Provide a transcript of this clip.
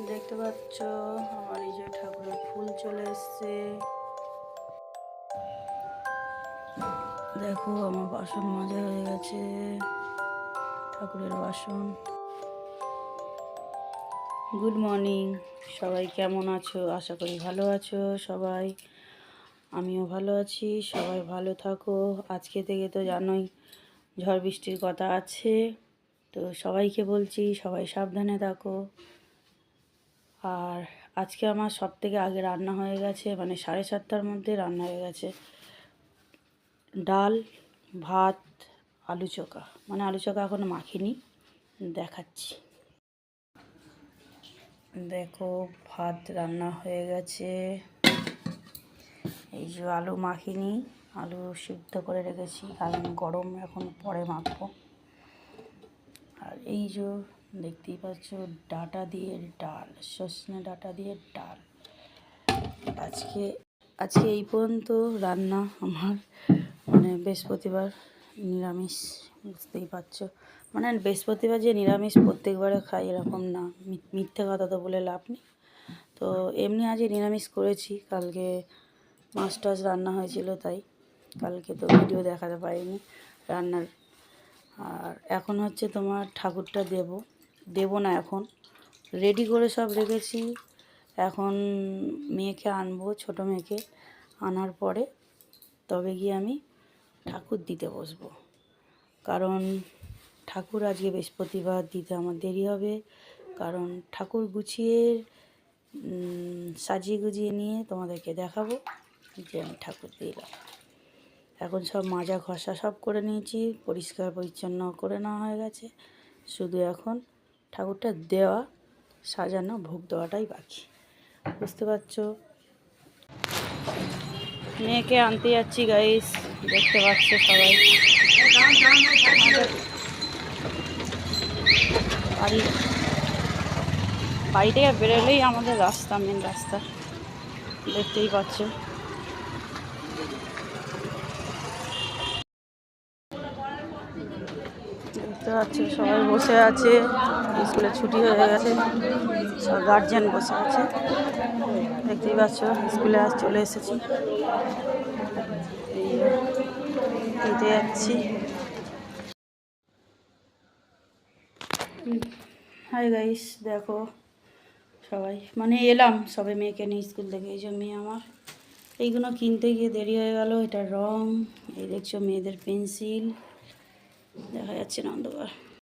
দেখতে পাচ্ছ আমার এই যে ঠাকুরের ফুল চলে এসছে। দেখো আমার বাসন মাজা হয়ে গেছে, ঠাকুরের বাসন। গুড মর্নিং, সবাই কেমন আছো? আশা করি ভালো আছো সবাই। আমিও ভালো আছি, সবাই ভালো থাকো। আজকে থেকে তো জানোই ঝড় বৃষ্টির কথা আছে, তো সবাইকে বলছি সবাই সাবধানে থাকো। আর আজকে আমার সব থেকে আগে রান্না হয়ে গেছে, মানে 7:30টার মধ্যে রান্না হয়ে গেছে। ডাল, ভাত, আলু চোখা। মানে আলু চোখা এখনো মাখিনি, দেখাচ্ছি। দেখো ভাত রান্না হয়ে গেছে। এই যে আলু মাখিনি, আলু সিদ্ধ করে রেখেছি, কারণ গরম এখন পরে মাখবো। আর এই যে দেখতেই পাচ্ছ ডাঁটা দিয়ে ডাল, সজনে ডাঁটা দিয়ে ডাল। আজকে এই পর্যন্ত রান্না আমার। মানে বৃহস্পতিবার নিরামিষ, বুঝতেই পারছো। মানে বৃহস্পতিবার যে নিরামিষ প্রত্যেকবারে খাই এরকম না, মিথ্যে কথা তো বলে লাভ নেই। তো এমনি আজকে নিরামিষ করেছি, কালকে মাছ টাছ রান্না হয়েছিল, তাই কালকে তো ভিডিও দেখাতে পারিনি রান্নার। আর এখন হচ্ছে তোমার ঠাকুরটা দেবো না, এখন রেডি করে সব রেখেছি। এখন মেয়েকে আনবো, ছোটো মেয়েকে আনার পরে তবে গিয়ে আমি ঠাকুর দিতে বসবো। কারণ ঠাকুর আজকে বৃহস্পতিবার, দিতে আমার দেরি হবে। কারণ ঠাকুর গুছিয়ে সাজিয়ে গুজিয়ে নিয়ে তোমাদেরকে দেখাবো যে আমি ঠাকুর দিলাম। এখন সব মাজা ঘষা সব করে নিয়েছি, পরিষ্কার পরিচ্ছন্ন করে নেওয়া হয়ে গেছে। শুধু এখন ঠাকুরটা দেওয়া, সাজানো, ভোগ দেওয়াটাই বাকি, বুঝতে পারছো। মেয়েকে আনতে যাচ্ছি গাইস, দেখতে পাচ্ছ সবাই। বাড়ি থেকে বেরোলেই আমাদের রাস্তা, মেন রাস্তা, দেখতেই পাচ্ছ। দেখতে পাচ্ছ সবাই বসে আছে, স্কুলে ছুটি হয়ে গেছে, সব গার্জিয়ান বসে আছে। দেখতেই পাচ্ছ স্কুলে আজ চলে এসেছি, হেঁটে যাচ্ছি। হাই গাইস, দেখো সবাই, মানে এলাম সবে মেয়েকে নিয়ে স্কুল থেকে। এই যে মেয়ে আমার, এইগুলো কিনতে গিয়ে দেরি হয়ে গেল। এটা রং, এই দেখছো মেয়েদের পেন্সিল, দেখা যাচ্ছে না অন্ধকার।